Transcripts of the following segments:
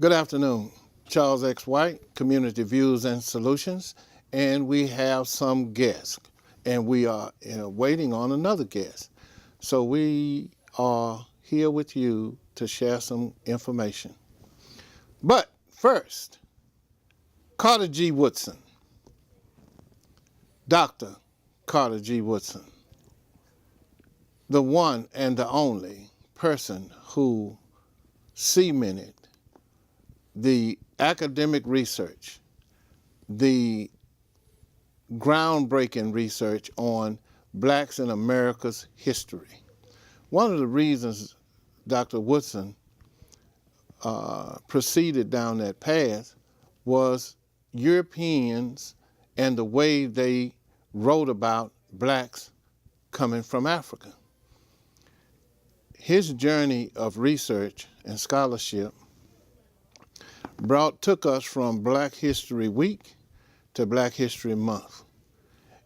Good afternoon. Charles X. White, Community Views and Solutions, and we have some guests, and we are waiting on another guest. So we are here with you to share some information. But first, Carter G. Woodson, Dr. Carter G. Woodson, the one and the only person who cemented the academic research, the groundbreaking research on blacks in America's history. One of the reasons Dr. Woodson proceeded down that path was Europeans and the way they wrote about blacks coming from Africa. His journey of research and scholarship took us from Black History Week to Black History Month.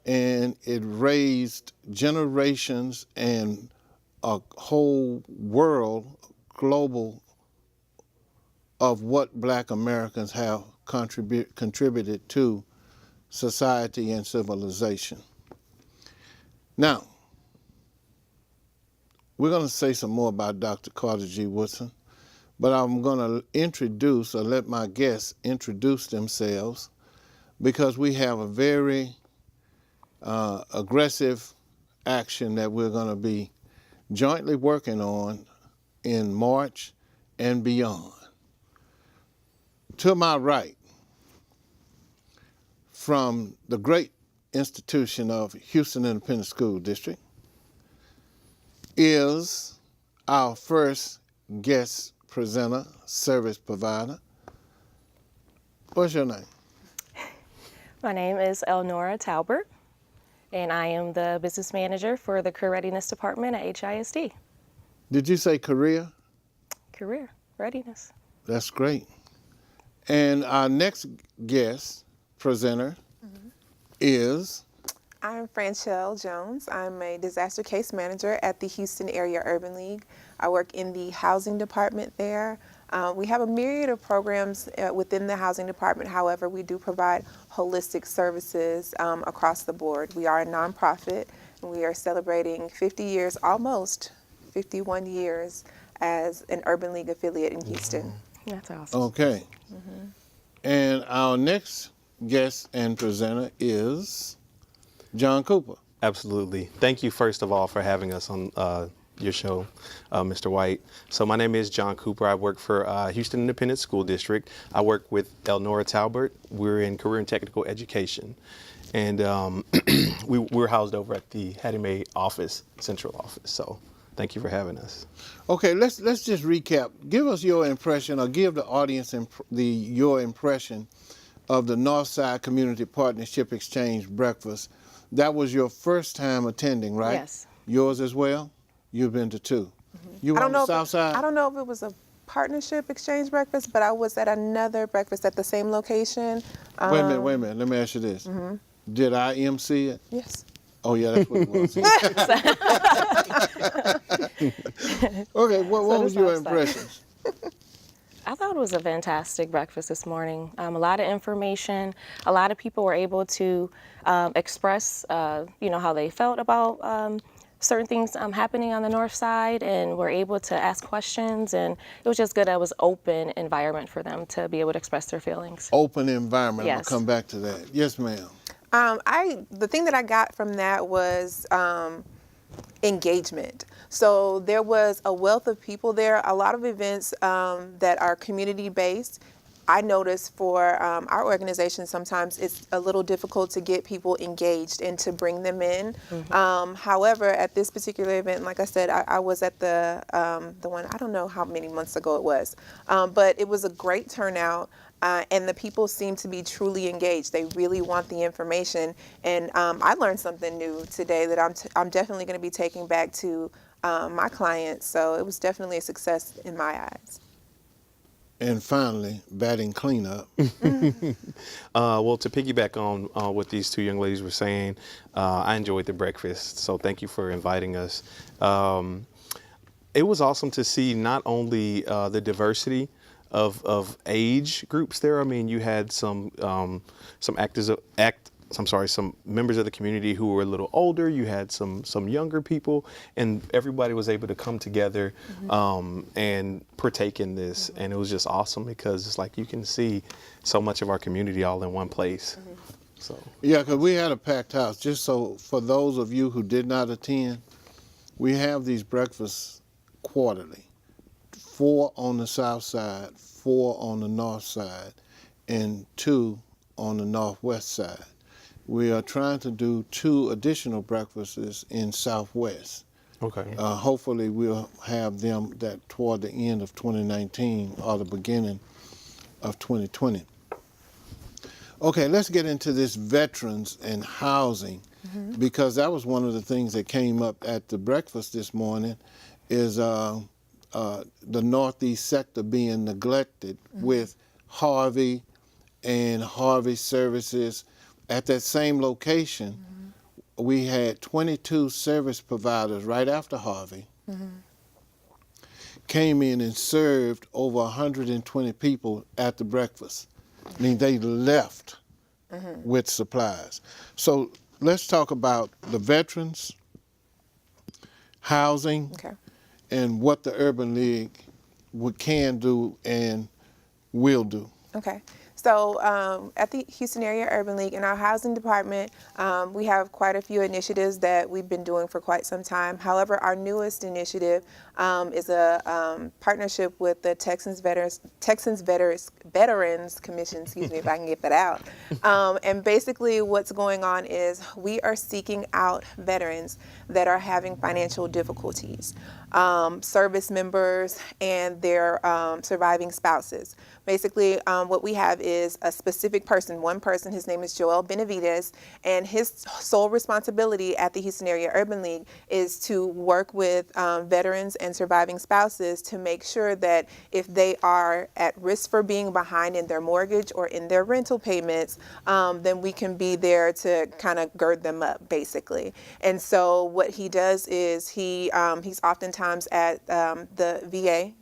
And it raised generations and a whole world, global, of what Black Americans have contributed to society and civilization. Now, we're going to say some more about Dr. Carter G. Woodson, but I'm going to introduce or let my guests introduce themselves because we have a very aggressive action that we're going to be jointly working on in March and beyond. To my right, from the great institution of Houston Independent School District, is our first guest presenter, service provider. What's your name? My name is Elnora Talbert, and I am the business manager for the Career Readiness Department at HISD. Did you say career? Career Readiness. That's great. And our next guest presenter is? I'm Franchelle Jones. I'm a disaster case manager at the Houston Area Urban League. I work in the housing department there. We have a myriad of programs within the housing department. However, we do provide holistic services across the board. We are a nonprofit, and we are celebrating 50 years, almost 51 years, as an Urban League affiliate in Houston. That's awesome. Okay. And our next guest and presenter is John Cooper. Absolutely. Thank you, first of all, for having us on your show, Mr. White. So my name is John Cooper. I work for Houston Independent School District. I work with Elnora Talbert. We're in career and technical education. And we're housed over at the Hattie Mae office, central office. So thank you for having us. Okay, let's just recap. Give us your impression, or give the audience your impression of the Northside Community Partnership Exchange Breakfast. That was your first time attending, right? Yes. Yours as well? You've been to two. You were on the South Side? I don't know if it was a partnership exchange breakfast, but I was at another breakfast at the same location. Wait a minute. Let me ask you this. Did I MC it? Yes. Oh, yeah, that's what it was. Okay, what was your impressions? I thought it was a fantastic breakfast this morning. A lot of information. A lot of people were able to express, how they felt about certain things happening on the north side, and were able to ask questions. And it was just good. It was open environment for them to be able to express their feelings. Open environment. Yes. I'm gonna come back to that. Yes, ma'am. The thing that I got from that was engagement. So there was a wealth of people there, a lot of events that are community-based. I noticed for our organization, sometimes it's a little difficult to get people engaged and to bring them in. However, at this particular event, like I said, I was at the one, I don't know how many months ago it was, but it was a great turnout. And the people seem to be truly engaged. They really want the information. And I learned something new today that I'm definitely going to be taking back to my clients. So it was definitely a success in my eyes. And finally, batting cleanup. Well, to piggyback on what these two young ladies were saying, I enjoyed the breakfast. So thank you for inviting us. It was awesome to see not only the diversity of age groups there. I mean, you had some some members of the community who were a little older. You had some younger people, and everybody was able to come together and partake in this. And it was just awesome because it's like you can see so much of our community all in one place. So Yeah, because we had a packed house. Just so for those of you who did not attend, we have these breakfasts quarterly. 4 on the south side, 4 on the north side, and 2 on the northwest side. We are trying to do 2 additional breakfasts in Southwest. okay. Hopefully we'll have them that toward the end of 2019 or the beginning of 2020. Okay, let's get into this veterans and housing, because that was one of the things that came up at the breakfast this morning, is the Northeast sector being neglected with Harvey and Harvey Services. At that same location, we had 22 service providers right after Harvey came in and served over 120 people at the breakfast. I mean, they left with supplies. So let's talk about the veterans, housing, Okay. and what the Urban League can do and will do. Okay. So at the Houston Area Urban League, in our housing department, we have quite a few initiatives that we've been doing for quite some time. However, our newest initiative is a partnership with the Texans Veterans Commission, excuse me if I can get that out. And basically what's going on is we are seeking out veterans that are having financial difficulties, service members and their surviving spouses. Basically, what we have is a specific person, one person, his name is Joel Benavides, and his sole responsibility at the Houston Area Urban League is to work with veterans and surviving spouses to make sure that if they are at risk for being behind in their mortgage or in their rental payments, then we can be there to kind of gird them up, basically. And so what he does is he's oftentimes at the VA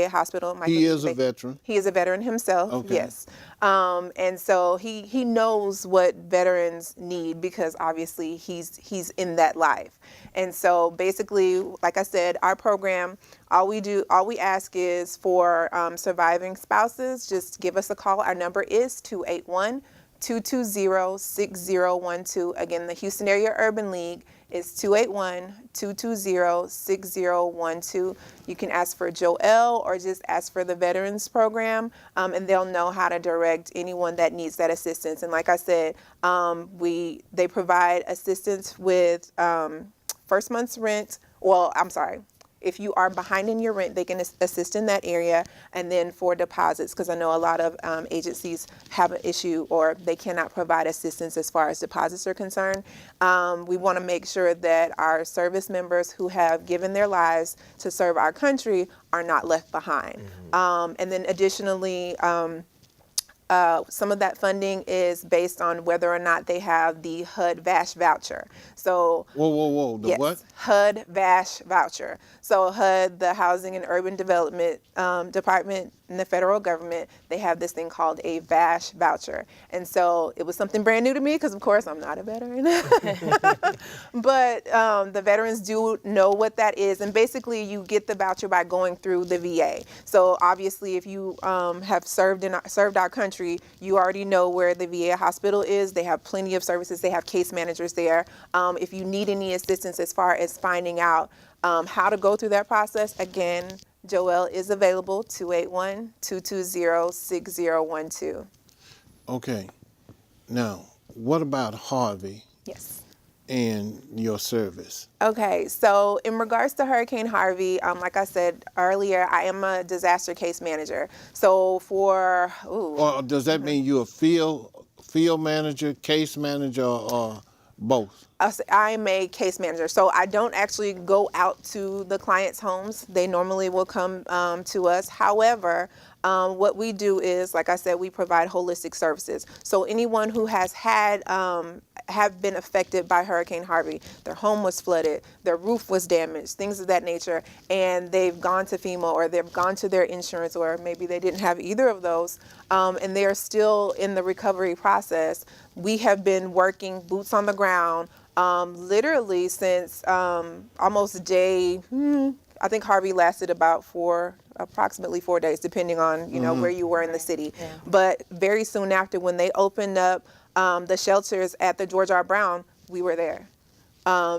hospital. He is a veteran. He is a veteran himself, Okay. yes. And so he knows what veterans need because obviously he's in that life. And so basically, like I said, our program, all we ask is for surviving spouses, just give us a call. Our number is 281-220-6012. Again, the Houston Area Urban League is 281-220-6012. You can ask for Joel or just ask for the Veterans Program, and they'll know how to direct anyone that needs that assistance. And like I said, they provide assistance with first month's rent. Well, I'm sorry. If you are behind in your rent, they can assist in that area. And then for deposits, because I know a lot of agencies have an issue or they cannot provide assistance as far as deposits are concerned. We want to make sure that our service members who have given their lives to serve our country are not left behind. And then additionally, some of that funding is based on whether or not they have the HUD-VASH voucher. So, Whoa, the yes, what? HUD-VASH voucher. So HUD, the Housing and Urban Development Department in the federal government, they have this thing called a VASH voucher. And so it was something brand new to me because, of course, I'm not a veteran. But the veterans do know what that is. And basically, you get the voucher by going through the VA. So obviously, if you have served our country, you already know where the VA hospital is. They have plenty of services. They have case managers there. If you need any assistance as far as finding out how to go through that process, again, Joel is available, 281-220-6012. Okay. Now, what about Harvey Yes. and your service? Okay, so in regards to Hurricane Harvey, like I said earlier, I am a disaster case manager. So for, Or does that mean you're a field manager, case manager, or both? I'm a case manager, so I don't actually go out to the clients' homes. They normally will come to us. However, what we do is, like I said, we provide holistic services. So anyone who has had have been affected by Hurricane Harvey, their home was flooded, their roof was damaged, things of that nature, and they've gone to FEMA or they've gone to their insurance, or maybe they didn't have either of those, and they are still in the recovery process. We have been working boots on the ground literally since almost day, I think Harvey lasted about approximately 4 days, depending on, you know, where you were in the city. Yeah. But very soon after, when they opened up the shelters at the George R. Brown, we were there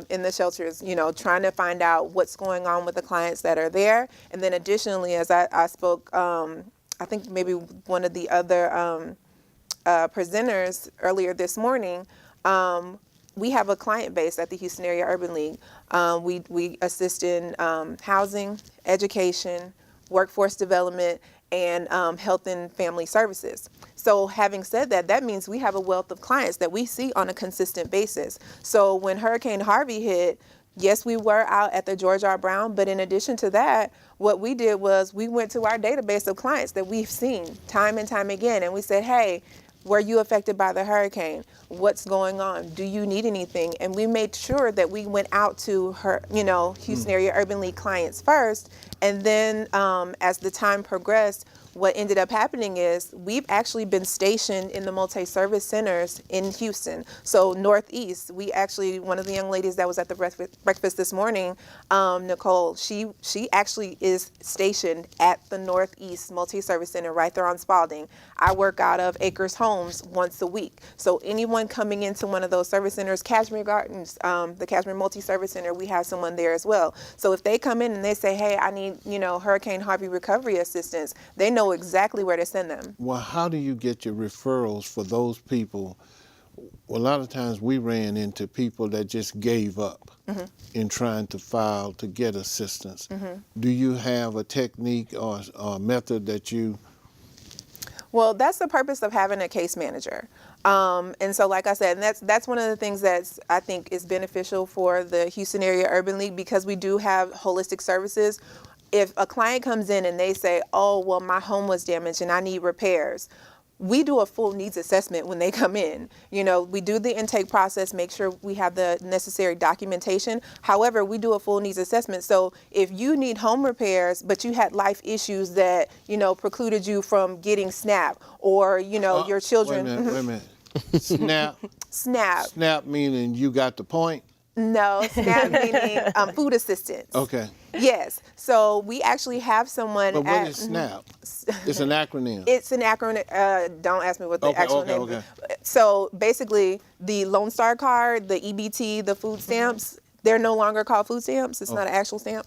in the shelters, you know, trying to find out what's going on with the clients that are there. And then additionally, as I spoke, I think maybe one of the other presenters earlier this morning, we have a client base at the Houston Area Urban League. We assist in housing, education, workforce development, and health and family services. So having said that, that means we have a wealth of clients that we see on a consistent basis. So when Hurricane Harvey hit, yes, we were out at the George R. Brown, but in addition to that, what we did was we went to our database of clients that we've seen time and time again, and we said, hey, were you affected by the hurricane? What's going on? Do you need anything? And we made sure that we went out to Houston Area Urban League clients first. And then as the time progressed, what ended up happening is we've actually been stationed in the multi-service centers in Houston. So Northeast, one of the young ladies that was at the breakfast this morning, Nicole, she actually is stationed at the Northeast multi-service center right there on Spalding. I work out of Acres Homes once a week. So anyone coming into one of those service centers, Cashmere Gardens, the Cashmere Multi-Service Center, we have someone there as well. So if they come in and they say, hey, I need, Hurricane Harvey recovery assistance, they know exactly where to send them. Well, how do you get your referrals for those people? Well, a lot of times we ran into people that just gave up in trying to file to get assistance. Do you have a technique or a method that you... Well, that's the purpose of having a case manager. And so, like I said, and that's one of the things that I think is beneficial for the Houston Area Urban League, because we do have holistic services. If a client comes in and they say, oh, well, my home was damaged and I need repairs, we do a full needs assessment when they come in. We do the intake process, make sure we have the necessary documentation. However, we do a full needs assessment. So if you need home repairs, but you had life issues that, precluded you from getting SNAP, or, your children. Wait a minute. SNAP? SNAP meaning you got the point? No, SNAP meaning food assistance. Okay. Yes. So we actually have someone But what is SNAP? It's an acronym. It's an acronym. Don't ask me what the actual name is. Okay. So basically, the Lone Star card, the EBT, the food stamps, they're no longer called food stamps. It's not an actual stamp.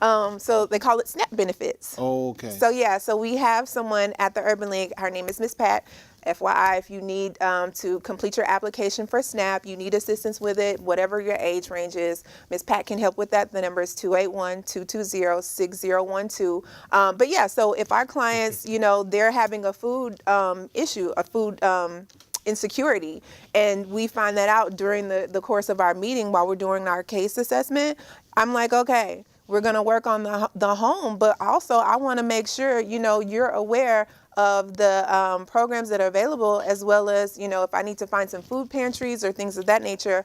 So they call it SNAP benefits. Okay. So we have someone at the Urban League. Her name is Miss Pat. FYI, if you need to complete your application for SNAP, you need assistance with it, whatever your age range is, Ms. Pat can help with that. The number is 281-220-6012. But yeah, so if our clients, they're having a food issue, a food insecurity, and we find that out during the course of our meeting while we're doing our case assessment, I'm like, okay, we're going to work on the home, but also I want to make sure, you're aware of the programs that are available, as well as, if I need to find some food pantries or things of that nature,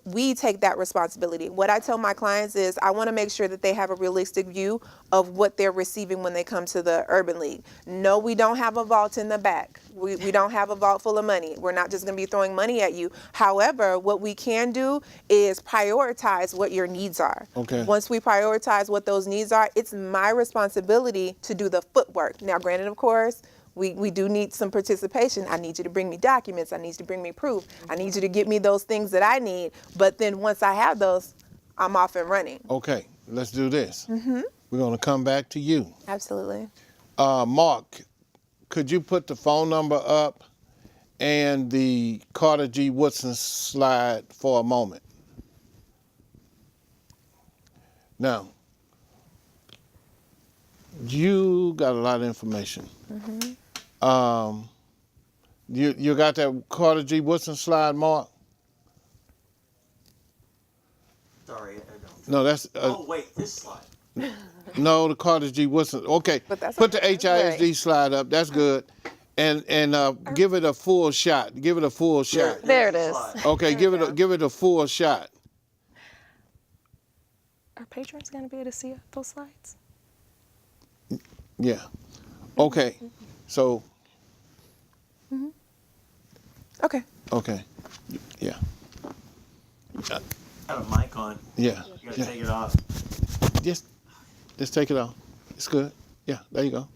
we take that responsibility. What I tell my clients is I want to make sure that they have a realistic view of what they're receiving when they come to the Urban League. No, we don't have a vault in the back. We don't have a vault full of money. We're not just going to be throwing money at you. However, what we can do is prioritize what your needs are. Okay. Once we prioritize what those needs are, it's my responsibility to do the footwork. Now, granted, of course, we do need some participation. I need you to bring me documents. I need you to bring me proof. I need you to get me those things that I need. But then once I have those, I'm off and running. Okay, let's do this. We're going to come back to you. Absolutely. Mark, could you put the phone number up and the Carter G. Woodson slide for a moment? Now, you got a lot of information. You got that Carter G. Woodson slide, Mark? Sorry, I don't. No, that's... Oh, wait, this slide. No, the Carter G. Woodson. Okay, But that's put the okay. HISD Right. slide up. That's good. And give it a full shot. Give it a full shot. There it is. Okay, give it a full shot. Are patrons going to be able to see those slides? Yeah. Okay. So Okay. okay. Yeah. Got a mic on. Yeah. You gotta Yeah. take it off. Just take it off. It's good. Yeah. There you go.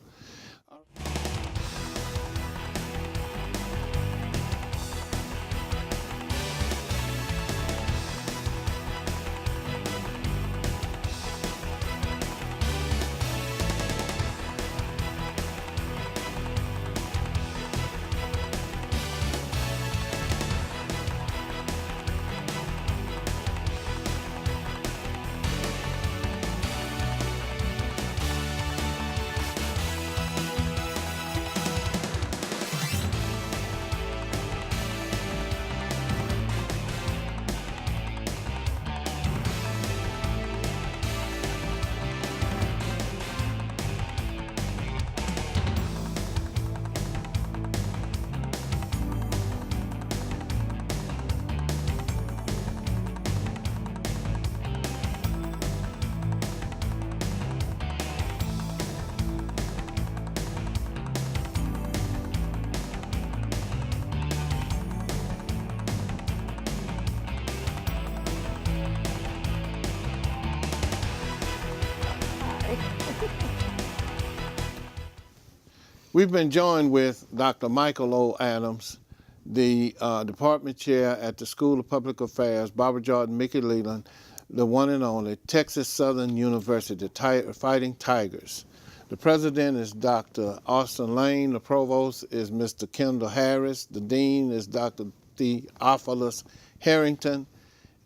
We've been joined with Dr. Michael O. Adams, the department chair at the School of Public Affairs, Barbara Jordan, Mickey Leland, the one and only Texas Southern University, Fighting Tigers. The president is Dr. Austin Lane. The provost is Mr. Kendall Harris. The dean is Dr. Theophilus Harrington.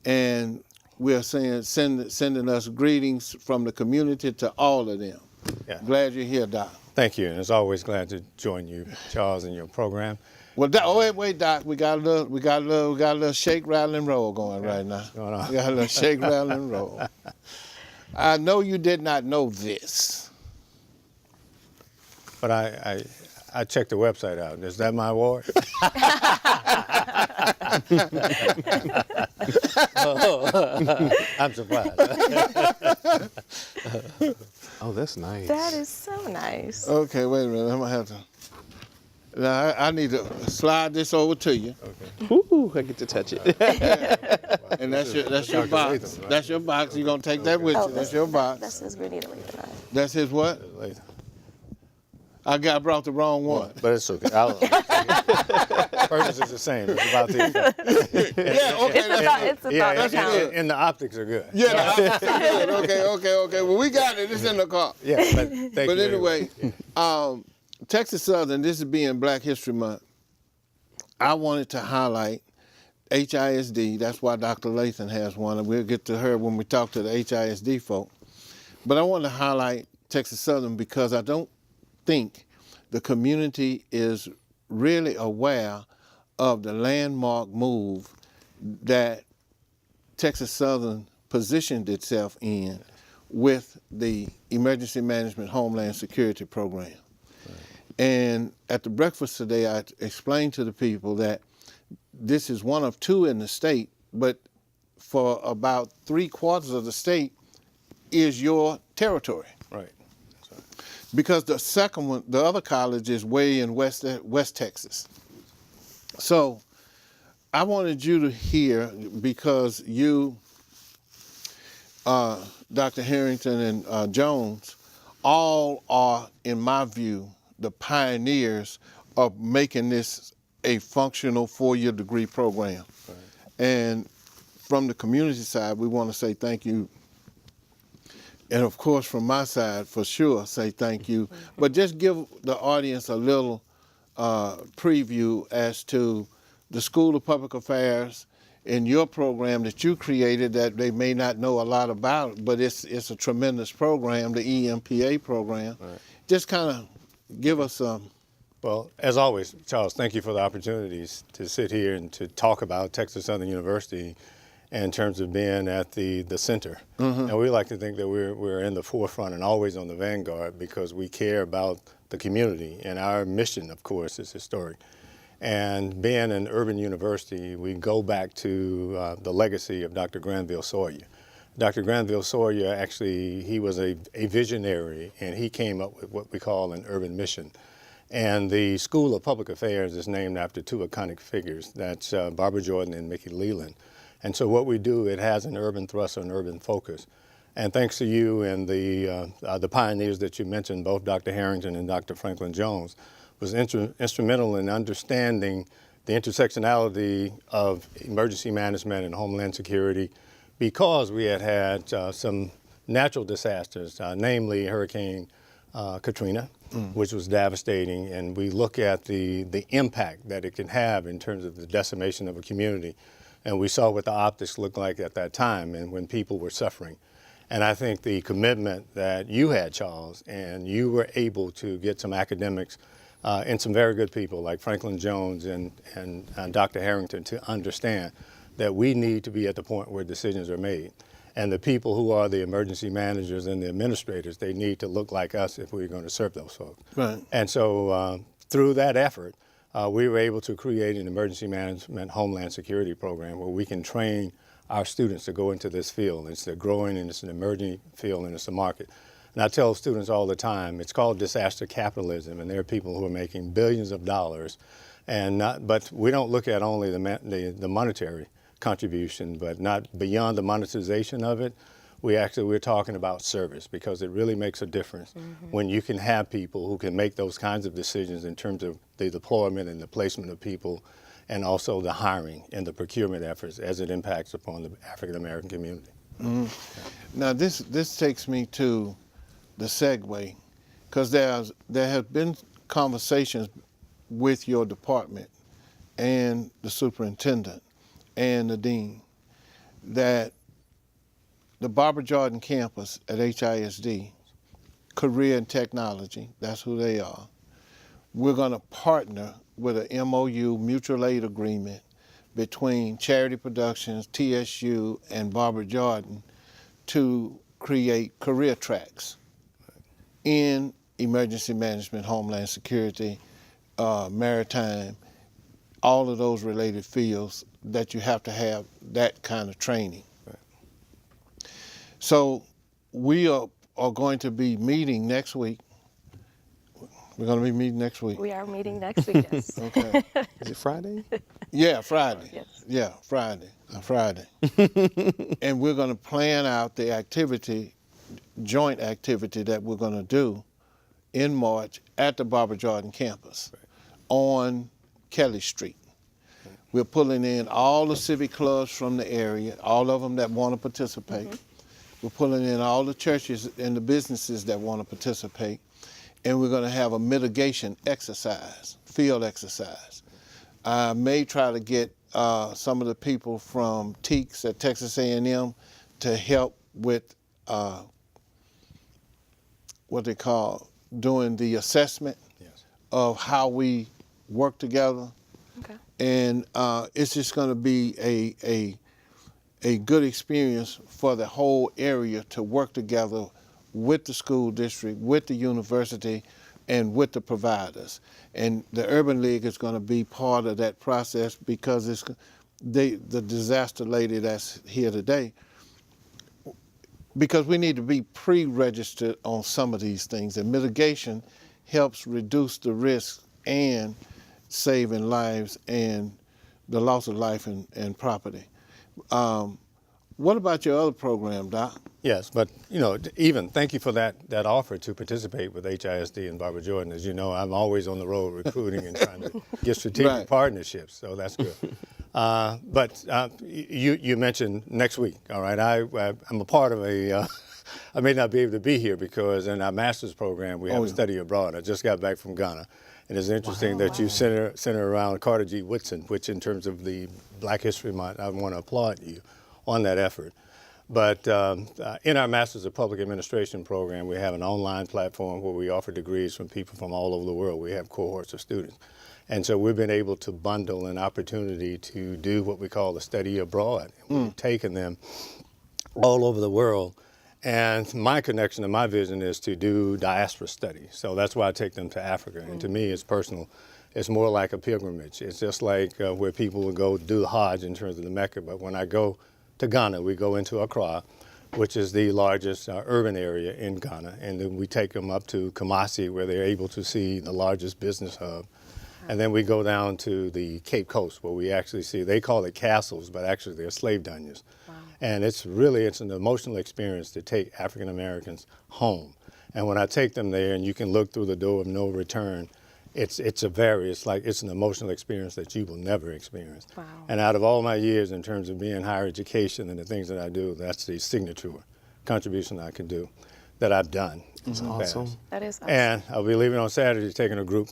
And we're sending us greetings from the community to all of them. Yeah. Glad you're here, Doc. Thank you, and it's always glad to join you, Charles, in your program. Well, Doc, wait, Doc. We got a little shake, rattle, and roll going right now. going on? We got a little shake, rattle, and roll. I know you did not know this. But I checked the website out. Is that my award? I'm surprised. Oh, that's nice. That is so nice. Okay, wait a minute. I'm gonna have to. Now I need to slide this over to you, Ooh, I get to touch it. and that's your box. That's your box. You're gonna take that with you. That's your box. That's his Grenita Lathan. That's his what? Later. I brought the wrong one. But it's okay. Purpose is the same. It's about the effect. Yeah, okay. It's a thought that counts. And the optics are good. Yeah, okay. Well, we got it. It's in the car. Yeah, but thank But you. anyway, Texas Southern, this is being Black History Month. I wanted to highlight HISD. That's why Dr. Lathan has one, and we'll get to her when we talk to the HISD folk. But I want to highlight Texas Southern because I don't think the community is really aware of the landmark move that Texas Southern positioned itself in with the Emergency Management Homeland Security Program. And at the breakfast today, I explained to the people that this is one of two in the state, but for about 3/4 of the state is your territory. Right. Because the second one, the other college is way in West Texas. So I wanted you to hear, because you, Dr. Harrington and Jones, all are, in my view, the pioneers of making this a functional 4-year degree program. Right. And from the community side, we want to say thank you. And of course, from my side, for sure, say thank you. But just give the audience a little preview as to the School of Public Affairs in your program that you created that they may not know a lot about, but it's a tremendous program, the EMPA program. Right. Just kind of give us some. Well, as always, Charles, thank you for the opportunities to sit here and to talk about Texas Southern University in terms of being at the center. And we like to think that we're in the forefront and always on the vanguard because we care about the community. And our mission, of course, is historic. And being an urban university, we go back to the legacy of Dr. Granville Sawyer. Dr. Granville Sawyer, actually, he was a visionary, and he came up with what we call an urban mission. And the School of Public Affairs is named after two iconic figures. That's Barbara Jordan and Mickey Leland. And so what we do, it has an urban thrust, an urban focus. And thanks to you and the pioneers that you mentioned, both Dr. Harrington and Dr. Franklin Jones, was instrumental in understanding the intersectionality of emergency management and homeland security because we had some natural disasters, namely Hurricane Katrina, which was devastating, and we look at the impact that it can have in terms of the decimation of a community. And we saw what the optics looked like at that time and when people were suffering. And I think the commitment that you had, Charles, and you were able to get some academics and some very good people like Franklin Jones and Dr. Harrington to understand that we need to be at the point where decisions are made. And the people who are the emergency managers and the administrators, they need to look like us if we're going to serve those folks. Right. And so through that effort, we were able to create an emergency management homeland security program where we can train our students to go into this field. It's a growing and it's an emerging field and it's a market. And I tell students all the time, it's called disaster capitalism, and there are people who are making billions of dollars, but we don't look at only the monetary contribution, but not beyond the monetization of it. We're talking about service because it really makes a difference when you can have people who can make those kinds of decisions in terms of the deployment and the placement of people and also the hiring and the procurement efforts as it impacts upon the African American community. Now this takes me to the segue, because there have been conversations with your department and the superintendent and the dean that the Barbara Jordan campus at HISD, Career and Technology, that's who they are, we're going to partner with an MOU, mutual aid agreement, between Charity Productions, TSU, and Barbara Jordan to create career tracks in emergency management, homeland security, maritime, all of those related fields that you have to have that kind of training. Right. So we are going to be meeting next week. We're going to be meeting next week. We are meeting next week, yes. Okay. Is it Friday? Yeah, Friday. Yes. Yeah, Friday. Friday. And we're going to plan out the joint activity that we're going to do in March at the Barbara Jordan campus on Kelly Street. We're pulling in all the civic clubs from the area, all of them that want to participate. We're pulling in all the churches and the businesses that want to participate. And we're going to have a mitigation exercise, field exercise. I may try to get some of the people from TEACS at Texas A&M to help with what they call doing the assessment of how we work together. Okay. And it's just going to be a good experience for the whole area to work together with the school district, with the university, and with the providers. And the Urban League is going to be part of that process because it's the disaster lady that's here today, because we need to be pre-registered on some of these things. And mitigation helps reduce the risk and saving lives and the loss of life and property. What about your other program, Doc? Yes, but even thank you for that offer to participate with HISD and Barbara Jordan. As you know, I'm always on the road recruiting and trying to get strategic partnerships, so that's good. But you mentioned next week, all right? I'm a part of I may not be able to be here because in our master's program we have a study abroad. I just got back from Ghana. And it's interesting that you center around Carter G. Woodson, which in terms of the Black History Month, I want to applaud you on that effort. But in our Masters of Public Administration program, we have an online platform where we offer degrees from people from all over the world. We have cohorts of students. And so we've been able to bundle an opportunity to do what we call a study abroad. We've taken them all over the world. And my connection and my vision is to do diaspora studies. So that's why I take them to Africa. And to me, it's personal. It's more like a pilgrimage. It's just like where people would go do the Hajj in terms of the Mecca. But when I go to Ghana, we go into Accra, which is the largest urban area in Ghana. And then we take them up to Kumasi, where they're able to see the largest business hub. And then we go down to the Cape Coast, where we actually see, they call it castles, but actually they're slave dungeons. Wow. And it's an emotional experience to take African Americans home. And when I take them there, and you can look through the door of no return, it's an emotional experience that you will never experience. Wow. And out of all my years in terms of being higher education and the things that I do, that's the signature contribution I can do, that I've done. That's awesome. That is awesome. And I'll be leaving on Saturday, taking a group.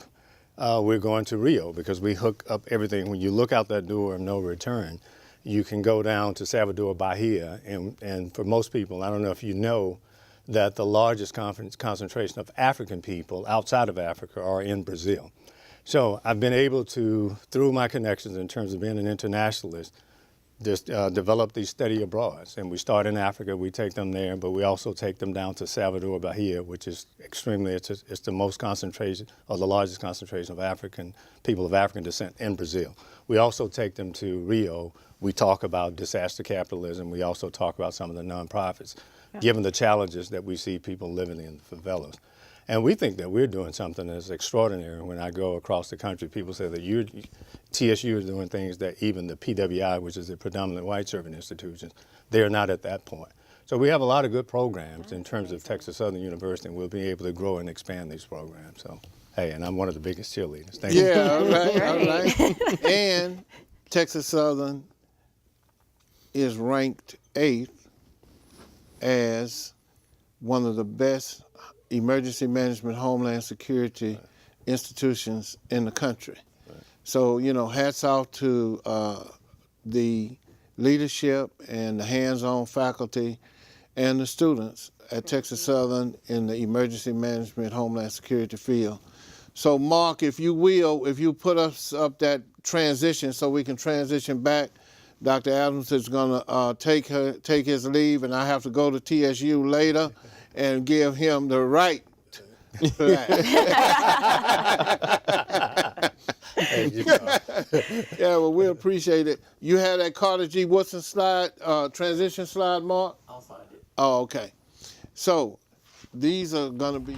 We're going to Rio because we hook up everything. When you look out that door of no return, you can go down to Salvador Bahia. And for most people, I don't know if you know, that the largest concentration of African people outside of Africa are in Brazil. So I've been able to, through my connections in terms of being an internationalist, just develop these study abroads. And we start in Africa, we take them there, but we also take them down to Salvador Bahia, which is it's the most concentration, or the largest concentration of African people of African descent in Brazil. We also take them to Rio. We talk about disaster capitalism. We also talk about some of the nonprofits, given the challenges that we see people living in the favelas. And we think that we're doing something that's extraordinary. When I go across the country, people say that TSU is doing things that even the PWI, which is the predominant white serving institutions, they're not at that point. So we have a lot of good programs in terms of Texas Southern University, and we'll be able to grow and expand these programs. So, hey, and I'm one of the biggest cheerleaders. Thank you. Yeah, all right. And Texas Southern is ranked 8th as one of the best emergency management homeland security institutions in the country. So, hats off to the leadership and the hands-on faculty and the students at Texas Southern in the emergency management homeland security field. So Mark, if you put us up that transition so we can transition back. Dr. Adams is going to take his leave, and I have to go to TSU later and give him the right to that. Yeah, well, we appreciate it. You had that Carter G. Woodson slide, transition slide, Mark? I'll find it. Oh, okay. So these are going to be...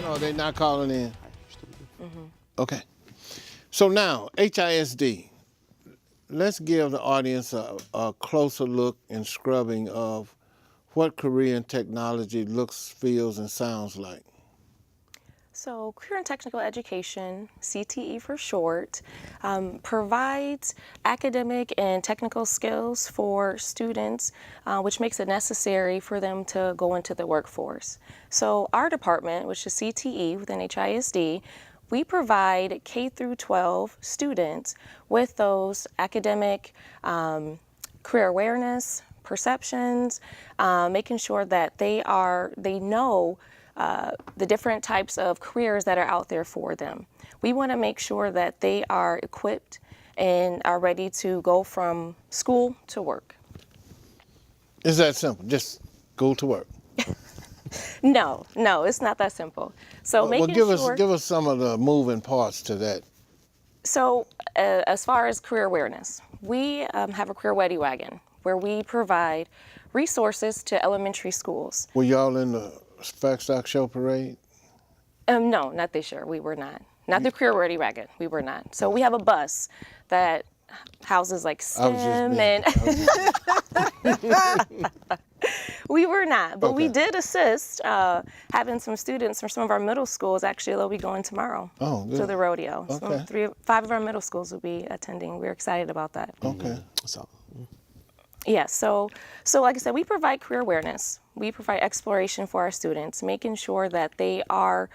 Or they're not calling in? Mm-hmm. Okay. So now, HISD. Let's give the audience a closer look and scrubbing of what career and technology looks, feels, and sounds like. So Career and Technical Education, CTE for short, provides academic and technical skills for students, which makes it necessary for them to go into the workforce. So our department, which is CTE within HISD, we provide K through 12 students with those academic, career awareness, perceptions, making sure that they know the different types of careers that are out there for them. We want to make sure that they are equipped and are ready to go from school to work. It's that simple. Just go to work. No, it's not that simple. So Well, making give sure. us some of the moving parts to that. So, as far as career awareness, we have a career Ready Wagon where we provide resources to elementary schools. Were y'all in the Fact Stock Show parade? No, not this year. We were not. Not the career Ready Wagon. We were not. So we have a bus that houses like I was just STEM being- and we were not. But we Okay. did assist having some students from some of our middle schools. Actually, they'll be going tomorrow Oh, to good. the rodeo. Okay. So 5 of our middle schools will be attending. We're excited about that. Okay. So, Yeah, so like I said, we provide career awareness. We provide exploration for our students, making sure that they are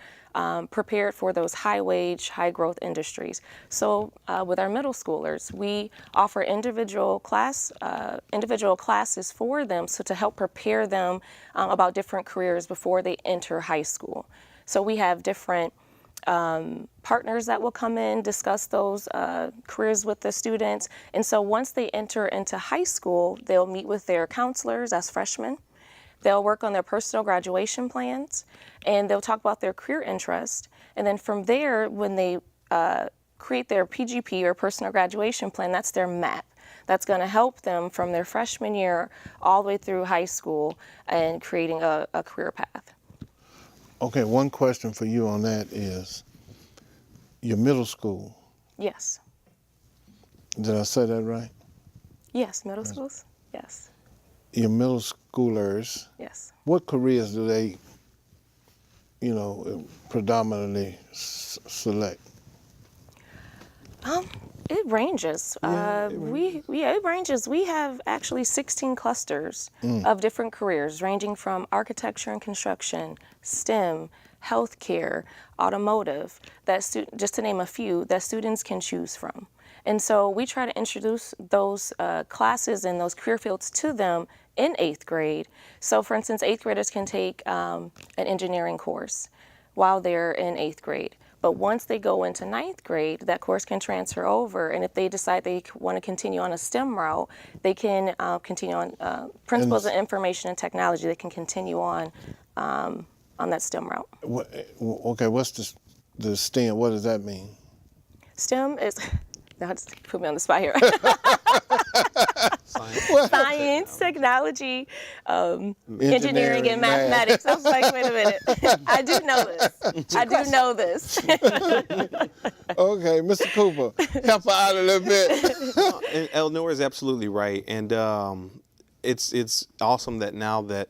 prepared for those high-wage, high-growth industries. So with our middle schoolers, we offer individual classes for them, so to help prepare them about different careers before they enter high school. So we have different partners that will come in, discuss those careers with the students. And so once they enter into high school, they'll meet with their counselors as freshmen. They'll work on their personal graduation plans, and they'll talk about their career interest. And then from there, when they create their PGP or personal graduation plan, that's their map. That's going to help them from their freshman year all the way through high school and creating a career path. Okay, one question for you on that is your middle school. Yes. Did I say that right? Yes, middle schools? Yes. Your middle schoolers, Yes. what careers do they, predominantly select? It ranges. It ranges. We have actually 16 clusters of different careers, ranging from architecture and construction, STEM, healthcare, automotive. Just to name a few, that students can choose from. And so we try to introduce those classes and those career fields to them in 8th grade. So, for instance, 8th graders can take an engineering course while they're in 8th grade. But once they go into 9th grade, that course can transfer over. And if they decide they want to continue on a STEM route, they can continue on Principles of Information and Technology. They can continue on that STEM route. Okay, what's the STEM? What does that mean? STEM is, now just put me on the spot here. Science, technology, engineering, and math. mathematics. I was like, wait a minute. I do know this. I do know this. Okay, Mr. Cooper, help her out a little bit. and Elnora is absolutely right, and it's awesome that now that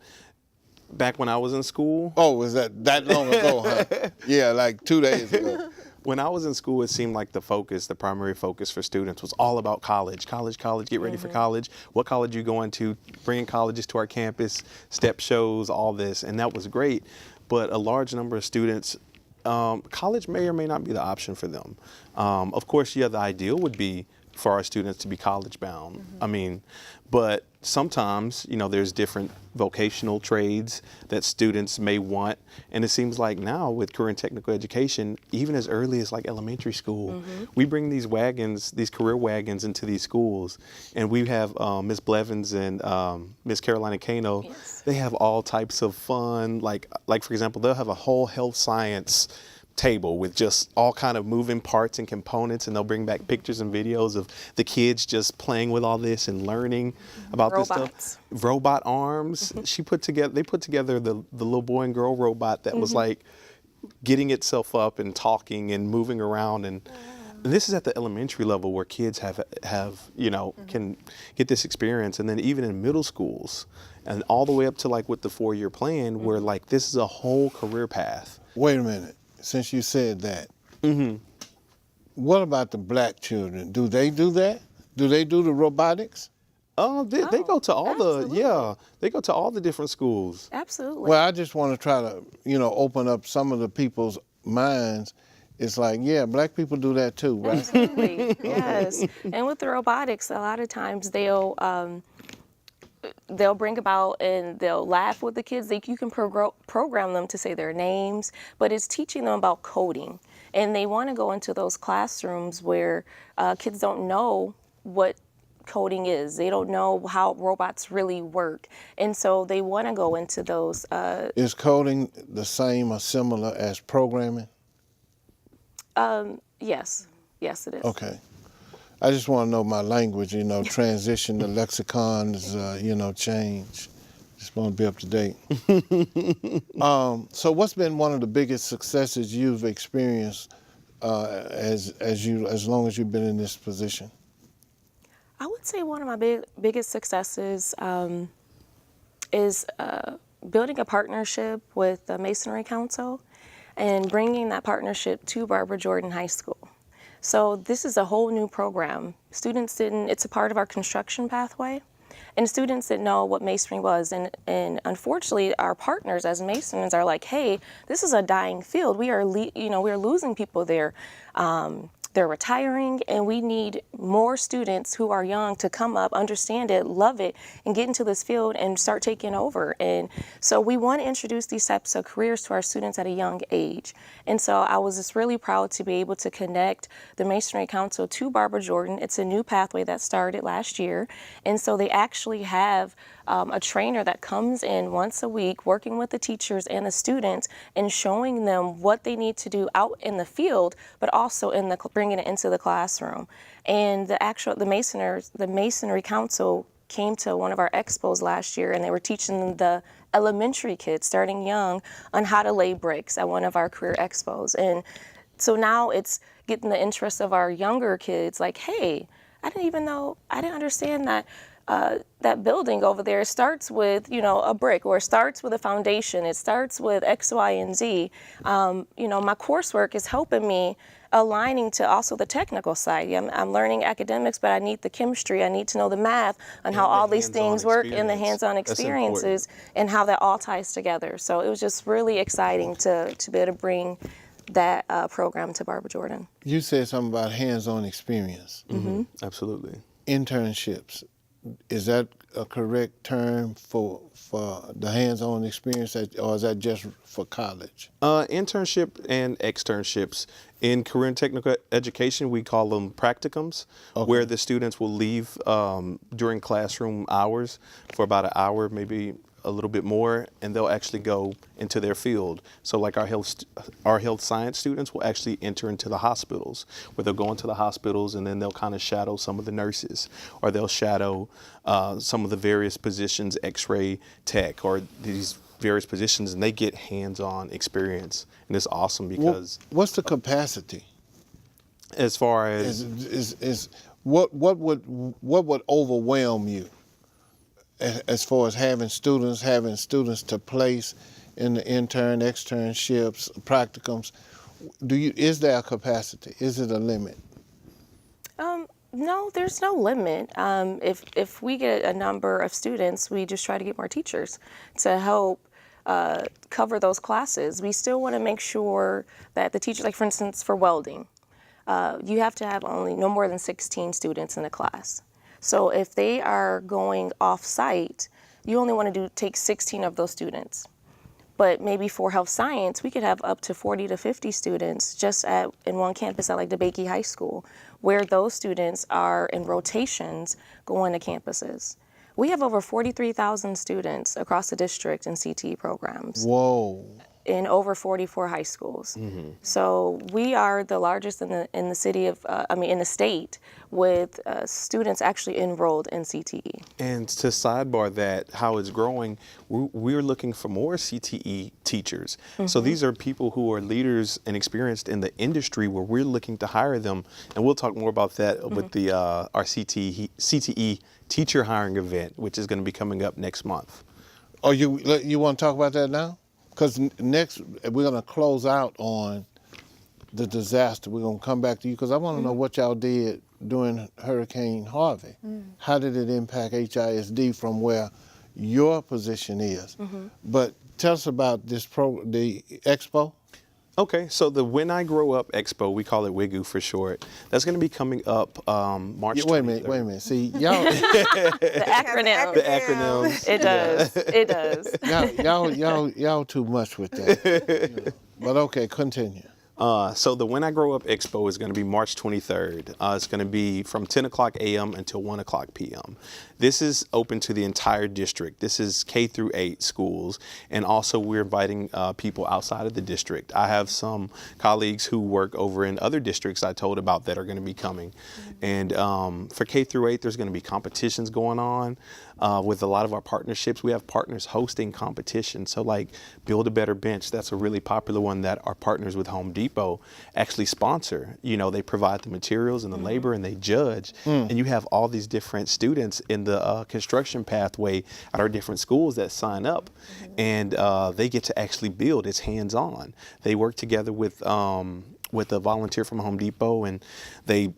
back when I was in school, Oh, was that long ago, huh? Yeah, like 2 days ago. when I was in school, it seemed like the primary focus for students was all about college, get ready for college. What college you going to? Bringing colleges to our campus, step shows, all this, and that was great. But a large number of students, college may or may not be the option for them. Of course, the ideal would be for our students to be college bound. I mean, but sometimes, there's different vocational trades that students may want. And it seems like now with career and technical education, even as early as like elementary school, we bring these career wagons into these schools. And we have Ms. Blevins and Ms. Carolina Kano. Yes. They have all types of fun. Like for example, they'll have a whole health science table with just all kind of moving parts and components, and they'll bring back pictures and videos of the kids just playing with all this and learning about this Robots. stuff. Robot arms. They put together the little boy and girl robot that was like getting itself up and talking and moving around, and this is at the elementary level where kids have can get this experience. And then even in middle schools and all the way up to like with the 4-year plan where like this is a whole career path. Wait a minute. Since you said that, what about the black children? Do they do that? Do they do the robotics? They go to all absolutely. they go to all the different schools. Absolutely. Well, I just want to try to, open up some of the people's minds. It's like, yeah, black people do that too, right? Absolutely, yes. And with the robotics, a lot of times they'll bring about and they'll laugh with the kids. You can program them to say their names, but it's teaching them about coding. And they want to go into those classrooms where kids don't know what coding is. They don't know how robots really work. And so they want to go into those. Is coding the same or similar as programming? Yes. Yes, it is. Okay. I just want to know my language, transition, the lexicons, change. Just want to be up to date. So what's been one of the biggest successes you've experienced as long as you've been in this position? I would say one of my biggest successes is building a partnership with the Masonry Council and bringing that partnership to Barbara Jordan High School. So this is a whole new program. It's a part of our construction pathway, and students didn't know what masonry was. And unfortunately, our partners as Masons are like, hey, this is a dying field. We are losing people there. They're retiring, and we need more students who are young to come up, understand it, love it, and get into this field and start taking over. And so we want to introduce these types of careers to our students at a young age. And so I was just really proud to be able to connect the Masonry Council to Barbara Jordan. It's a new pathway that started last year. And so they actually have a trainer that comes in once a week working with the teachers and the students and showing them what they need to do out in the field, but also bringing it into the classroom. And the Masonry Council came to one of our expos last year, and they were teaching the elementary kids starting young on how to lay bricks at one of our career expos. And so now it's getting the interest of our younger kids, like, hey, I didn't understand that that building over there starts with, a brick, or it starts with a foundation. It starts with X, Y, and Z. My coursework is helping me aligning to also the technical side. I'm learning academics, but I need the chemistry. I need to know the math on how all these things work and the hands-on experiences and how that all ties together. So it was just really exciting to be able to bring that program to Barbara Jordan. You said something about hands-on experience. Mm-hmm. Absolutely. Internships. Is that a correct term for the hands-on experience, or is that just for college? Internship and externships. In career and technical education, we call them practicums, where the students will leave during classroom hours for about an hour, maybe a little bit more, and they'll actually go into their field. So like our health science students will actually enter into the hospitals, where they'll go into the hospitals and then they'll kind of shadow some of the nurses, or they'll shadow some of the various positions, x-ray tech, or these various positions, and they get hands-on experience. And it's awesome because... What's the capacity? As far as... What would overwhelm you as far as having students to place in the externships, practicums? Is there a capacity? Is it a limit? No, there's no limit. If we get a number of students, we just try to get more teachers to help cover those classes. We still want to make sure that the teachers, like for instance, for welding, you have to have no more than 16 students in a class. So if they are going off-site, you only want to take 16 of those students. But maybe for health science, we could have up to 40 to 50 students just in one campus at like DeBakey High School, where those students are in rotations going to campuses. We have over 43,000 students across the district in CTE programs. Whoa. In over 44 high schools. Mm-hmm. So we are the largest in the city of, in the state, with students actually enrolled in CTE. And to sidebar that, how it's growing, we're looking for more CTE teachers. Mm-hmm. So these are people who are leaders and experienced in the industry, where we're looking to hire them. And we'll talk more about that mm-hmm. with our CTE teacher hiring event, which is going to be coming up next month. Oh, you want to talk about that now? Because next, we're going to close out on the disaster. We're going to come back to you, because I want to know what y'all did during Hurricane Harvey. How did it impact HISD from where your position is? But tell us about the expo. Okay, so the When I Grow Up Expo, we call it WIGU for short. That's going to be coming up March 23rd. Wait a minute. See, y'all... The acronym. The acronyms. It does. It does. Y'all too much with that. But okay, continue. So the When I Grow Up Expo is going to be March 23rd. It's going to be from 10 o'clock a.m. until 1 o'clock p.m. This is open to the entire district. This is K through 8 schools, and also we're inviting people outside of the district. I have some colleagues who work over in other districts I told about that are going to be coming. And for K through 8, there's going to be competitions going on with a lot of our partnerships. We have partners hosting competitions. So like Build a Better Bench, that's a really popular one that our partners with Home Depot actually sponsor. You know, they provide the materials and the labor and they judge. And you have all these different students in the construction pathway at our different schools that sign up. And they get to actually build. It's hands-on. They work together with a volunteer from Home Depot, and they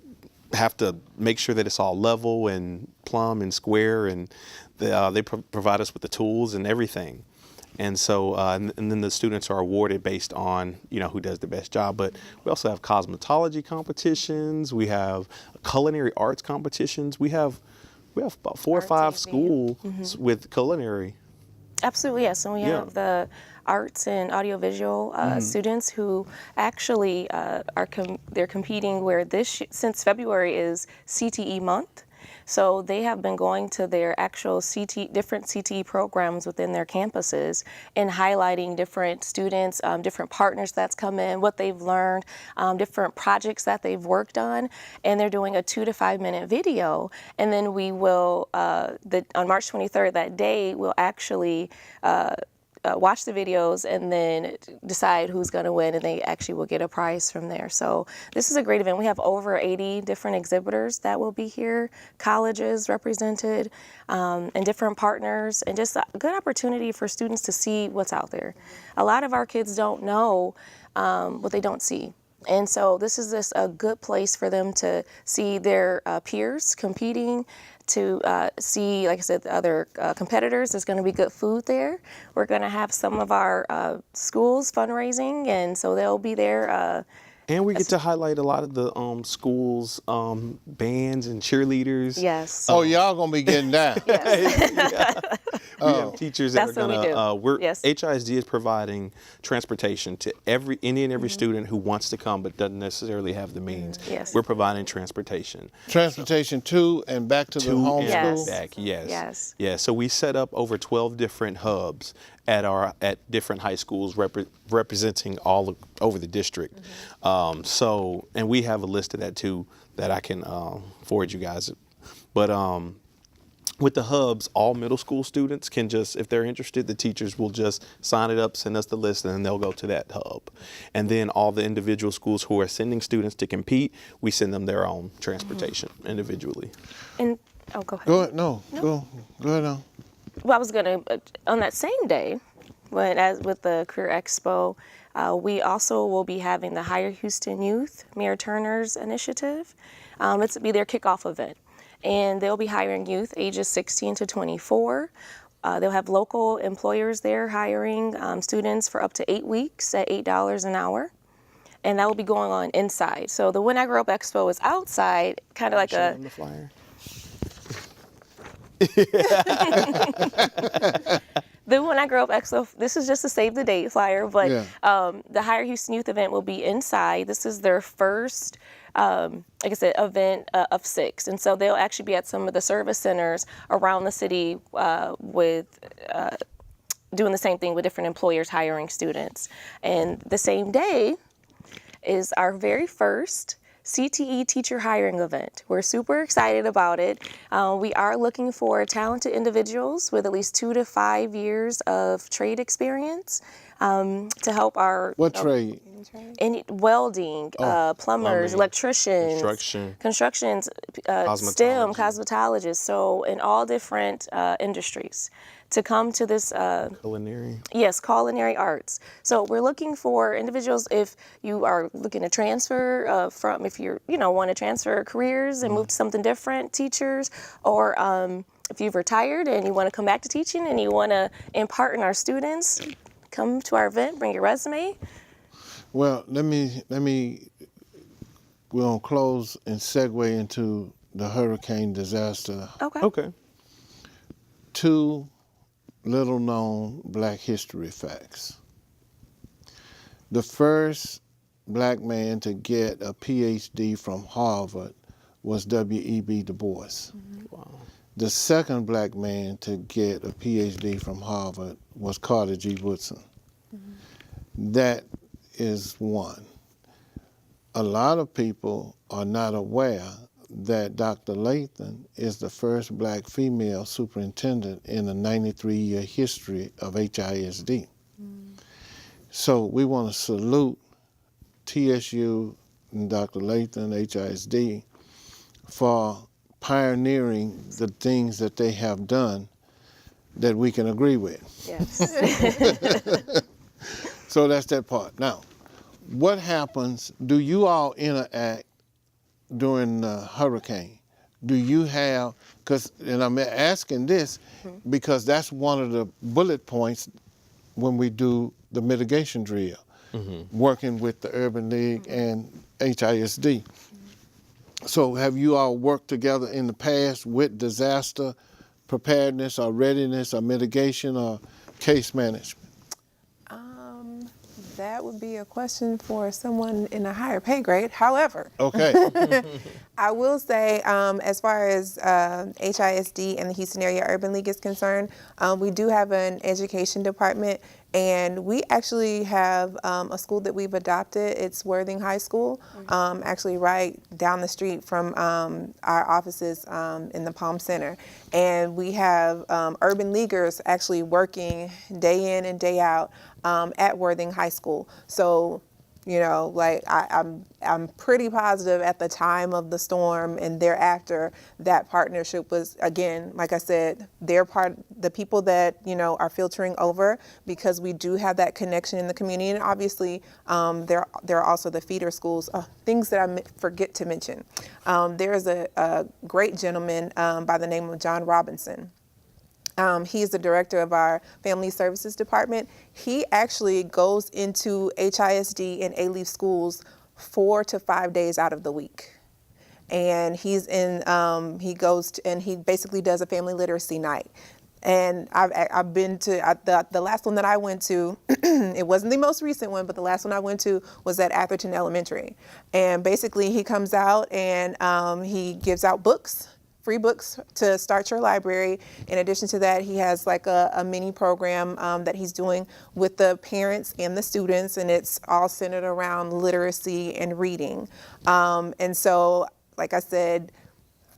have to make sure that it's all level and plumb and square, and they provide us with the tools and everything. And so, and then the students are awarded based on, you know, who does the best job. But we also have cosmetology competitions. We have culinary arts competitions. We have about 4 or 5 schools with culinary. Absolutely, yes. And we have the arts and audiovisual students who actually they're competing where since February is CTE month. So they have been going to their actual different CTE programs within their campuses and highlighting different students, different partners that's come in, what they've learned, different projects that they've worked on, and they're doing a 2 to 5 minute video. And then we will, on March 23rd, that day, we'll actually watch the videos and then decide who's going to win, and they actually will get a prize from there. So this is a great event. We have over 80 different exhibitors that will be here, colleges represented, and different partners, and just a good opportunity for students to see what's out there. A lot of our kids don't know what they don't see. And so this is just a good place for them to see their peers competing, to see, like I said, the other competitors. There's going to be good food there. We're going to have some of our schools fundraising, and so they'll be there. And we get to highlight a lot of the schools' bands and cheerleaders. Yes. Oh, y'all gonna be getting that. We have teachers that That's are what we gonna. do. Yes. HISD is providing transportation to any and every student who wants to come but doesn't necessarily have the means. Yes. We're providing transportation. Transportation to and back to the To home and school. back, yes. Yes. Yeah, so we set up over 12 different hubs at different high schools representing all over the district. And we have a list of that too that I can forward you guys. But with the hubs, all middle school students can just, if they're interested, the teachers will just sign it up, send us the list, and then they'll go to that hub. And then all the individual schools who are sending students to compete, we send them their own transportation individually. And go ahead. Go ahead. No. Go ahead on. Well, I was going to, on that same day, with the Career Expo, we also will be having the Hire Houston Youth, Mayor Turner's initiative. It's be their kickoff event. And they'll be hiring youth ages 16 to 24. They'll have local employers there hiring students for up to 8 weeks at $8 an hour. And that will be going on inside. So the When I Grow Up Expo is outside, kind of like Show a... them the flyer. The When I Grow Up Expo, this is just a save the date flyer, but Yeah. the Hire Houston Youth event will be inside. This is their first, like I said, event of 6. And so they'll actually be at some of the service centers around the city with doing the same thing with different employers hiring students. And the same day is our very first CTE teacher hiring event. We're super excited about it. We are looking for talented individuals with at least 2 to 5 years of trade experience to help our What trade? welding, plumbers, electricians, constructions, STEM, cosmetologists. So in all different industries to come to this Culinary. Yes, culinary arts. So we're looking for individuals if you are looking to transfer if you want to transfer careers and move to something different, teachers, or if you've retired and you want to come back to teaching and you want to impart in our students, come to our event, bring your resume. Well, let me. We're gonna close and segue into the hurricane disaster. Okay. Okay. 2 little-known Black history facts. The first black man to get a PhD from Harvard was W.E.B. Du Bois. Wow. The second black man to get a PhD from Harvard was Carter G. Woodson. That is one. A lot of people are not aware that Dr. Lathan is the first black female superintendent in the 93-year history of HISD. So we want to salute TSU and Dr. Lathan, HISD, for pioneering the things that they have done that we can agree with. Yes. So that's that part. Now, what happens, do you all interact during the hurricane? Do you have, and I'm asking this because that's one of the bullet points when we do the mitigation drill, working with the Urban League and HISD. So have you all worked together in the past with disaster preparedness or readiness or mitigation or case management? That would be a question for someone in a higher pay grade. However, Okay. I will say, as far as HISD and the Houston Area Urban League is concerned, we do have an education department, and we actually have a school that we've adopted. It's Worthing High School, actually right down the street from our offices in the Palm Center. And we have urban leaguers actually working day in and day out at Worthing High School. So, you know, like I'm pretty positive at the time of the storm and thereafter that partnership was, again, like I said, the people that, you know, are filtering over, because we do have that connection in the community. And obviously there are also the feeder schools, things that I forget to mention. There's a great gentleman by the name of John Robinson. He's the director of our Family Services Department. He actually goes into HISD and A-Leaf schools 4 to 5 days out of the week. And he's in, he goes to, and he basically does a family literacy night. And I've been to, the last one that I went to, it wasn't the most recent one, but the last one I went to was at Atherton Elementary. And basically he comes out and he gives out books, free books to start your library. In addition to that, he has like a mini program that he's doing with the parents and the students, and it's all centered around literacy and reading. And so, like I said,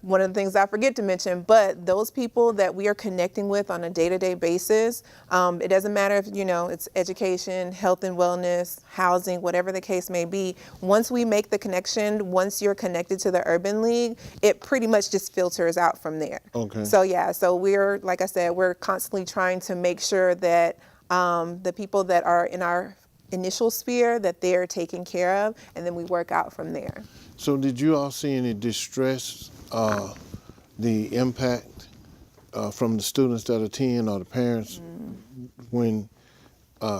one of the things I forget to mention, but those people that we are connecting with on a day-to-day basis, it doesn't matter if, you know, it's education, health and wellness, housing, whatever the case may be. Once we make the connection, once you're connected to the Urban League, it pretty much just filters out from there. Okay. So yeah, so we're, like I said, we're constantly trying to make sure that the people that are in our initial sphere, that they're taken care of, and then we work out from there. So did you all see any distress, the impact from the students that attend or the parents when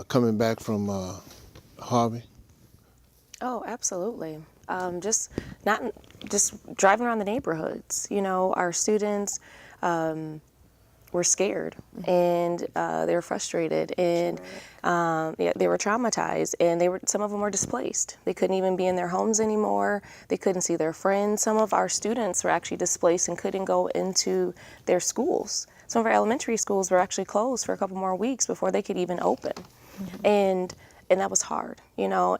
coming back from Harvey? Oh, absolutely. Just driving around the neighborhoods. You know, our students were scared and they were frustrated and they were traumatized, and some of them were displaced. They couldn't even be in their homes anymore. They couldn't see their friends. Some of our students were actually displaced and couldn't go into their schools. Some of our elementary schools were actually closed for a couple more weeks before they could even open. And that was hard, you know,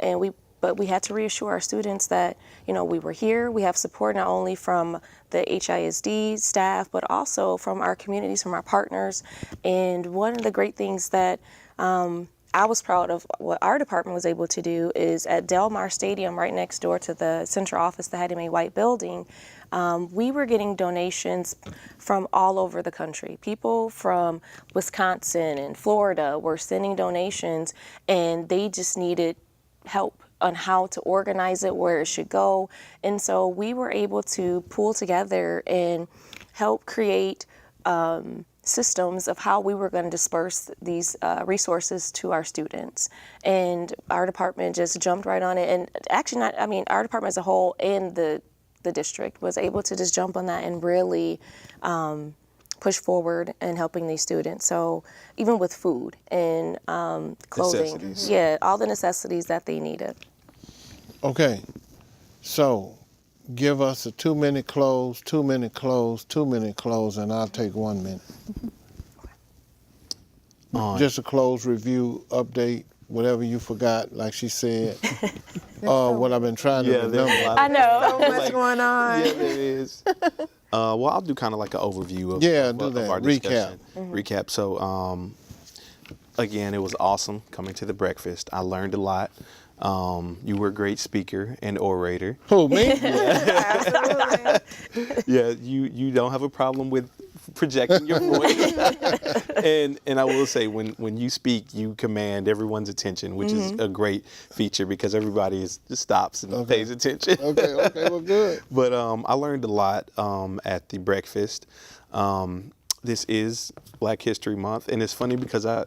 but we had to reassure our students that, you know, we were here. We have support not only from the HISD staff, but also from our communities, from our partners. And one of the great things that I was proud of what our department was able to do is at Del Mar Stadium, right next door to the central office, the Hattie Mae White building, we were getting donations from all over the country. People from Wisconsin and Florida were sending donations, and they just needed help on how to organize it, where it should go. And so we were able to pull together and help create systems of how we were going to disperse these resources to our students. And our department just jumped right on it. And actually our department as a whole and the district was able to just jump on that and really push forward in helping these students. So even with food and clothing, Necessities. yeah, all the necessities that they needed. Okay, so give us a 2-minute close, 2-minute close, 2-minute close, and I'll take 1 minute. Just a close review, update, whatever you forgot, like she said. What I've been trying to Yeah, there's remember. a lot I of know. So much going on. Yeah, there is. Well, I'll do kind of like an overview of, Yeah, of, do of that. our Recap. discussion. Recap. So, again, it was awesome coming to the breakfast. I learned a lot. You were a great speaker and orator. Who, me? Absolutely. Yeah, you don't have a problem with projecting your voice. and I will say, when you speak, you command everyone's attention, which is a great feature because everybody just stops and pays attention. Okay, well, good. But I learned a lot at the breakfast. This is Black History Month, and it's funny because I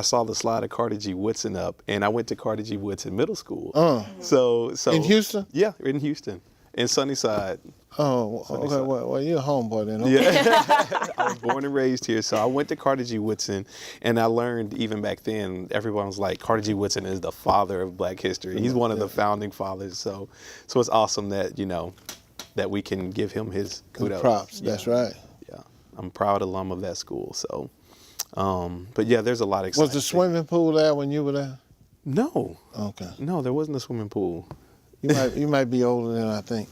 saw the slide of Carter G. Woodson up, and I went to Carter G. Woodson Middle School. So In Houston? Yeah, in Houston, in Sunnyside. Oh, okay, well, you're a homeboy then. Okay. Yeah, I was born and raised here, so I went to Carter G. Woodson, and I learned even back then, everyone was like, Carter G. Woodson is the father of Black history. He's one of the founding fathers, so it's awesome that, that we can give him his kudos. Props, that's right. Yeah, I'm a proud alum of that school, so, but yeah, there's a lot of exciting Was the swimming pool there when you were there? No, Okay. no, there wasn't a swimming pool. You might be older than I think.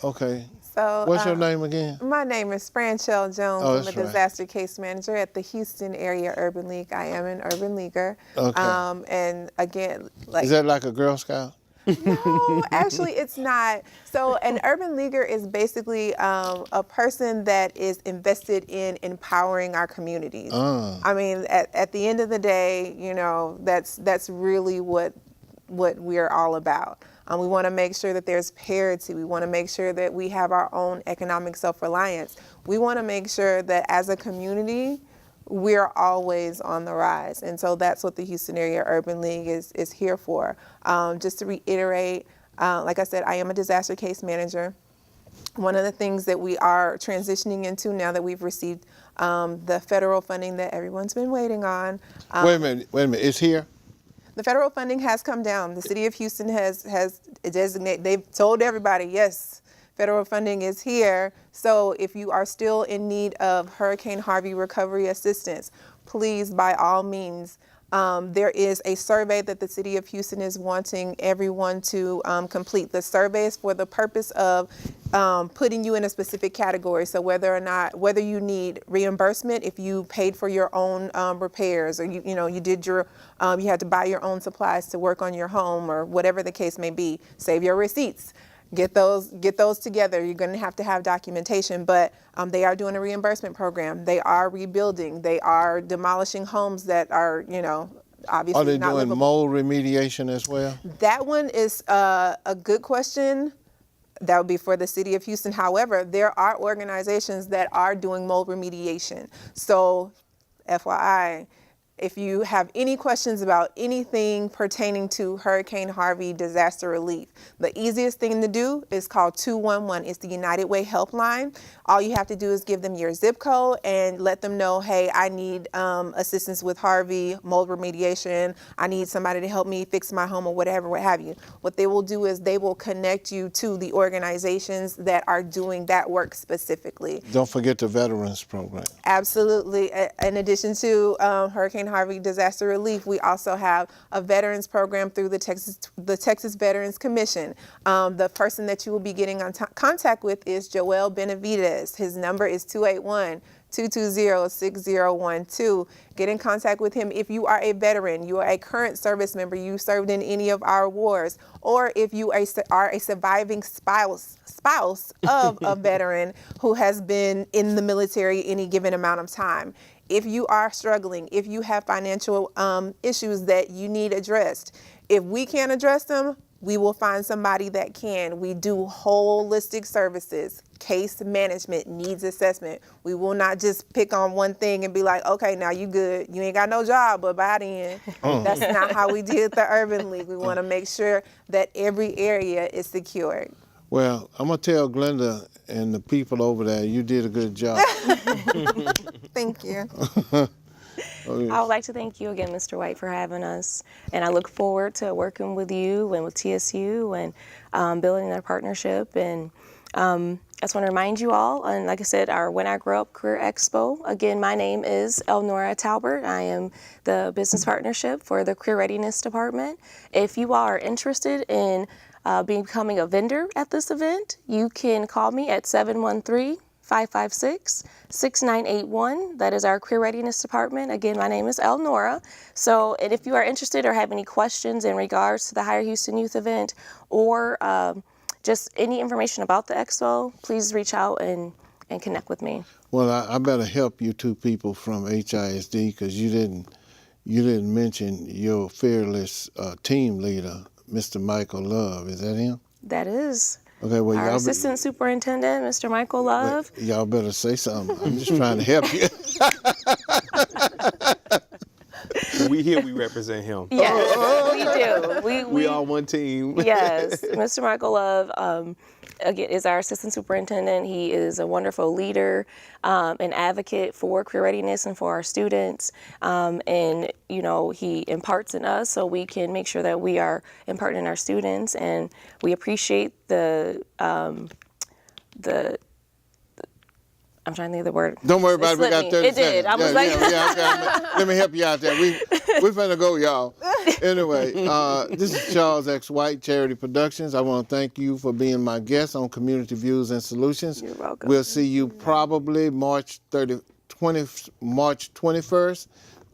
Okay. So, What's your name again? My name is Franchelle Jones. Oh, I'm a that's right. disaster case manager at the Houston Area Urban League. I am an urban leaguer. Okay. And again, like Is that like a Girl Scout? no, actually, it's not. So, an urban leaguer is basically a person that is invested in empowering our communities. I mean, at the end of the day, that's really what we're all about. We want to make sure that there's parity. We want to make sure that we have our own economic self-reliance. We want to make sure that as a community, we're always on the rise. And so that's what the Houston Area Urban League is here for. Just to reiterate, like I said, I am a disaster case manager. One of the things that we are transitioning into now that we've received the federal funding that everyone's been waiting on. Wait a minute. It's here? The federal funding has come down. The city of Houston has designated, they've told everybody, yes, federal funding is here. So if you are still in need of Hurricane Harvey recovery assistance, please, by all means, there is a survey that the city of Houston is wanting everyone to complete. The survey is for the purpose of putting you in a specific category. So whether you need reimbursement if you paid for your own repairs, or you did you had to buy your own supplies to work on your home, or whatever the case may be, save your receipts. Get those together. You're going to have documentation, but they are doing a reimbursement program. They are rebuilding. They are demolishing homes that are, obviously Are they not doing livable. mold remediation as well? That one is a good question. That would be for the city of Houston. However, there are organizations that are doing mold remediation. So, FYI, if you have any questions about anything pertaining to Hurricane Harvey disaster relief, the easiest thing to do is call 211. It's the United Way helpline. All you have to do is give them your zip code and let them know, hey, I need assistance with Harvey, mold remediation. I need somebody to help me fix my home or whatever, what have you. What they will do is they will connect you to the organizations that are doing that work specifically. Don't forget the Veterans Program. Absolutely. In addition to Hurricane Harvey disaster relief, we also have a veterans program through the Texas Veterans Commission. The person that you will be getting in contact with is Joel Benavidez. His number is 281-220-6012. Get in contact with him if you are a veteran, you are a current service member, you served in any of our wars, or if you are a surviving spouse of a veteran who has been in the military any given amount of time. If you are struggling, if you have financial issues that you need addressed, if we can't address them, we will find somebody that can. We do holistic services, case management, needs assessment. We will not just pick on one thing and be like, okay, now you good. You ain't got no job, but by then. That's not how we did the Urban League. We want to make sure that every area is secured. Well, I'm going to tell Glenda and the people over there, you did a good job. Thank you. Oh, yes. I would like to thank you again, Mr. White, for having us. And I look forward to working with you and with TSU and building our partnership. And I just want to remind you all, and like I said, our When I Grow Up Career Expo. Again, my name is Elnora Talbert. I am the business partnership for the Career Readiness Department. If you are interested in becoming a vendor at this event, you can call me at 713-556-6981. That is our Career Readiness Department. Again, my name is Elnora. So, and if you are interested or have any questions in regards to the Hire Houston Youth event or just any information about the expo, please reach out and connect with me. Well, I better help you two people from HISD because you didn't mention your fearless team leader, Mr. Michael Love. Is that him? That is Okay. Well, our Assistant Superintendent, Mr. Michael Love. y'all better say something. I'm just trying to help you. We here, we represent him. Yes, we do. We are one team. Yes, Mr. Michael Love, again, is our assistant superintendent. He is a wonderful leader, an advocate for career readiness and for our students. And, you know, he imparts in us so we can make sure that we are imparting in our students. And we appreciate I'm trying to think of the word. Don't worry about it. We got 30 It did. seconds. I was like, okay. Let me help you out there. We're finna go, y'all. Anyway, this is Charles X. White, Charity Productions. I want to thank you for being my guest on Community Views and Solutions. You're welcome. We'll see you probably March 21st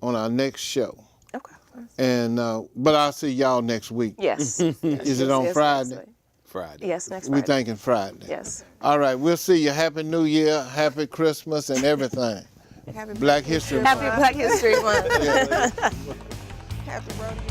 on our next show. Okay. And but I'll see y'all next week. Yes. Is it on Yes, Friday? next week. Friday. Yes, next We're Friday. thinking Friday. Yes. All right, we'll see you. Happy New Year, Happy Christmas, and everything. Happy Black History Happy Month. Black History Month. Happy rodeo.